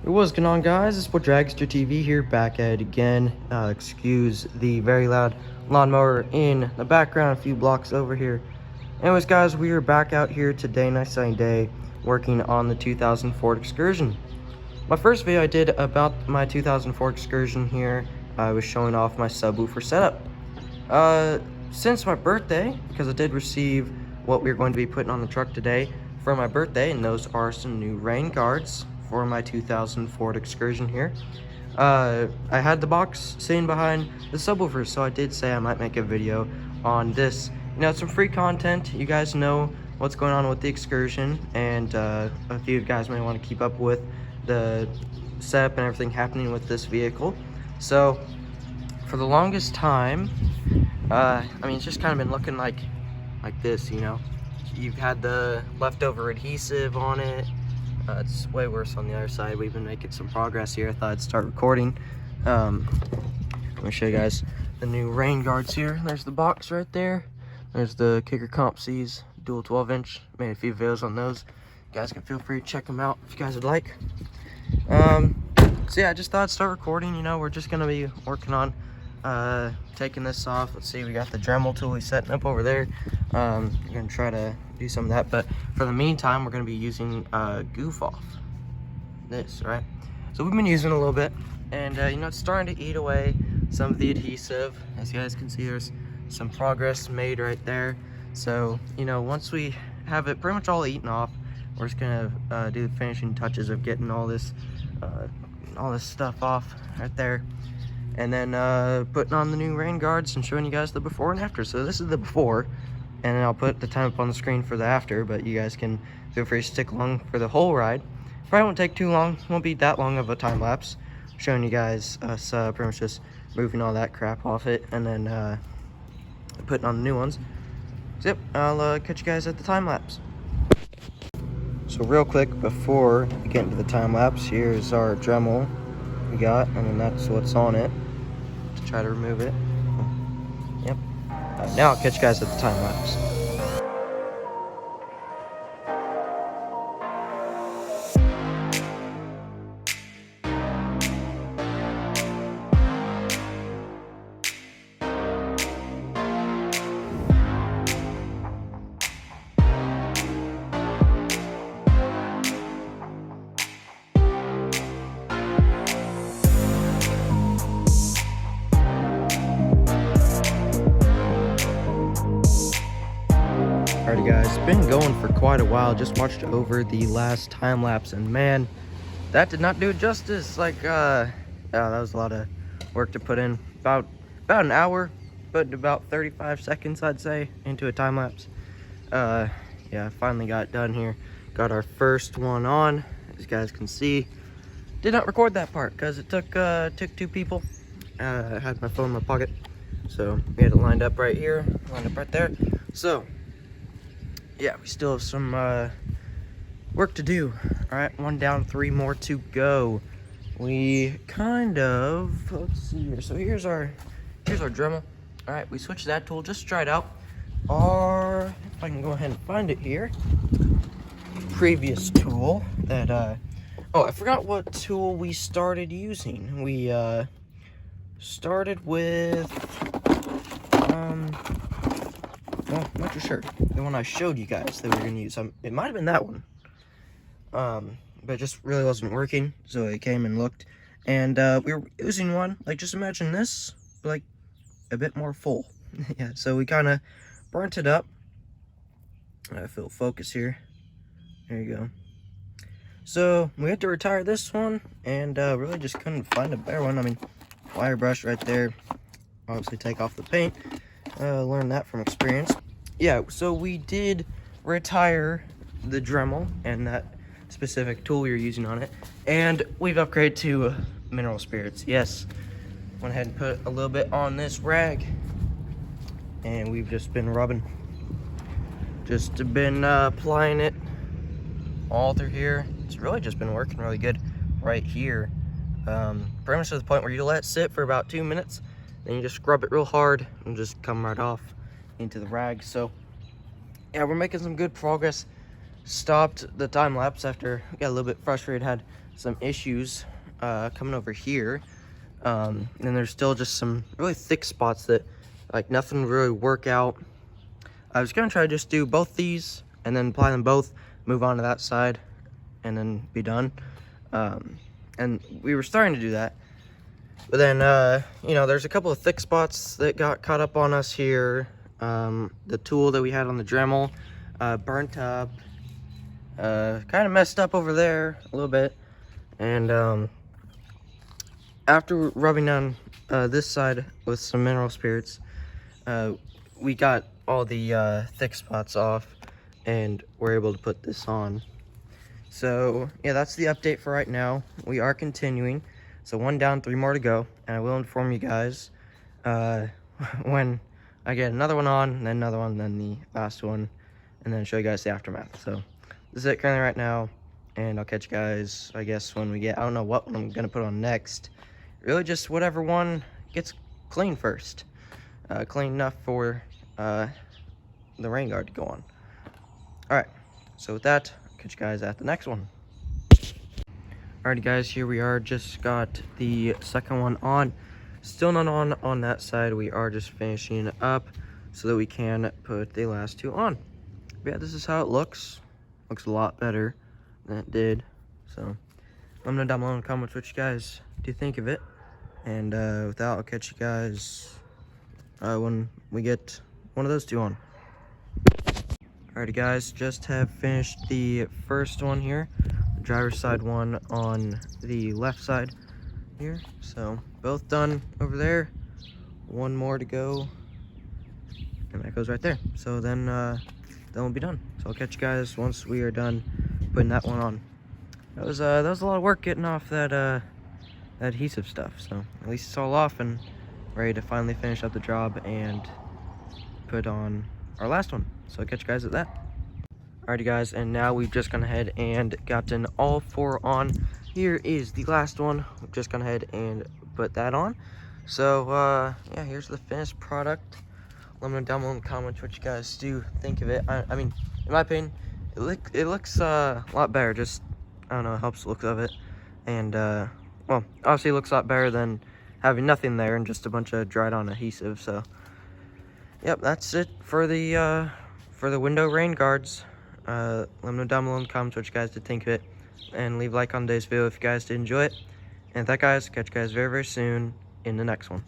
What's going on, guys? It's DragsterTV here, back at it again. Excuse the very loud lawnmower in the background, a few blocks over here. Anyways, guys, we are back out here today, nice sunny day, working on the 2004 Excursion. My first video I did about my 2004 Excursion here, I was showing off my subwoofer setup. Since my birthday, because I did receive what we're going to be putting on the truck today for my birthday, and those are some new rain guards for my 2004 Excursion here. I had the box sitting behind the subwoofer, so I did say I might make a video on this. You know, some free content. You guys know what's going on with the Excursion, and a few of you guys may want to keep up with the setup and everything happening with this vehicle. So for the longest time, I mean, it's just kind of been looking like this, you know. You've had the leftover adhesive on it. It's way worse on the other side. We've been making some progress here. I thought I'd start recording. Let me show you guys the new rain guards here. There's the box right there. There's the Kicker Comp C's dual 12-inch. Made a few videos on those. You guys can feel free to check them out if you guys would like. So yeah, I just thought I'd start recording. You know, we're just gonna be working on taking this off. Let's see, we got the Dremel tool he's setting up over there. We're gonna try to do some of that, but for the meantime, we're gonna be using Goof Off this, right? So we've been using it a little bit, and you know, it's starting to eat away some of the adhesive. As you guys can see, there's some progress made right there. So, you know, once we have it pretty much all eaten off, we're just gonna do the finishing touches of getting all this stuff off right there, and then putting on the new rain guards and showing you guys the before and after. So this is the before, and then I'll put the time up on the screen for the after, but you guys can feel free to stick along for the whole ride. Probably won't take too long, won't be that long of a time lapse, showing you guys us pretty much just moving all that crap off it, and then putting on the new ones. So yep, I'll catch you guys at the time lapse. So real quick, before we get into the time lapse, here's our Dremel we got, and then that's what's on it, to try to remove it. Yep. Now I'll catch you guys at the time lapse. Alrighty guys, it's been going for quite a while. Just watched over the last time lapse, and man, that did not do it justice. Like that was a lot of work to put in. About an hour, but about 35 seconds I'd say into a time lapse. Yeah, I finally got it done here. Got our first one on, as you guys can see. Did not record that part because it took two people. I had my phone in my pocket, so we had it lined up right here, lined up right there. So yeah, we still have some work to do. All right, one down, three more to go. We kind of, let's see here. So here's our Dremel. All right, we switched that tool just to try it out. Or if I can go ahead and find it here, previous tool that oh, I forgot what tool we started using. We started with well, I'm not too sure. The one I showed you guys that we were gonna use. It might have been that one. But it just really wasn't working. So I came and looked, and we were using one, like, just imagine this, like a bit more full. Yeah, so we kind of burnt it up. I feel focus here. There you go. So we had to retire this one, and really just couldn't find a better one. I mean, wire brush right there. Obviously take off the paint. Learned that from experience. Yeah, so we did retire the Dremel and that specific tool we were using on it, and we've upgraded to mineral spirits. Yes, went ahead and put a little bit on this rag, and we've just been rubbing, just been applying it all through here. It's really just been working really good right here. Pretty much to the point where you let it sit for about 2 minutes, then you just scrub it real hard and just come right off into the rag. So yeah, we're making some good progress. stopped the time lapse after we got a little bit frustrated, had some issues coming over here. And there's still just some really thick spots that like nothing really work out. I was gonna try to just do both these and then apply them both, move on to that side, and then be done. And we were starting to do that, but then you know, there's a couple of thick spots that got caught up on us here. The tool that we had on the Dremel burnt up, kind of messed up over there a little bit, and after rubbing down this side with some mineral spirits, we got all the thick spots off and we're able to put this on. So yeah, that's the update for right now. We are continuing, so 1 down, 3 more to go, and I will inform you guys when I get another one on, and then another one, then the last one, and then show you guys the aftermath. So this is it currently right now, and I'll catch you guys, I guess, when we get, I don't know what one I'm gonna put on next. Really just whatever one gets clean first. Clean enough for the rain guard to go on. Alright, so with that, I'll catch you guys at the next one. Alrighty guys, here we are, just got the second one on. Still not on that side. We are just finishing up so that we can put the last 2 on. But yeah, this is how it looks. Looks a lot better than it did. So let me know down below in the comments what you guys do think of it. And with that, I'll catch you guys when we get one of those 2 on. Alrighty guys, just have finished the first one here, the driver's side one on the left side here. So both done over there, 1 more to go, and that goes right there. So then we'll be done. So I'll catch you guys once we are done putting that one on. That was a lot of work getting off that adhesive stuff. So at least it's all off and ready to finally finish up the job and put on our last one. So I'll catch you guys at that. Alrighty guys, and now we've just gone ahead and gotten all 4 on. Here is the last one. We've just gone ahead and put that on. So yeah, here's the finished product. Let me know down below in the comments what you guys do think of it. I mean, in my opinion, it looks a lot better. Just, I don't know, it helps the look of it. And well, obviously it looks a lot better than having nothing there and just a bunch of dried on adhesive. So yep, that's it for the window rain guards. Let me know down below in the comments what you guys did think of it, and leave a like on today's video if you guys did enjoy it. And with that guys, catch you guys very, very soon in the next one.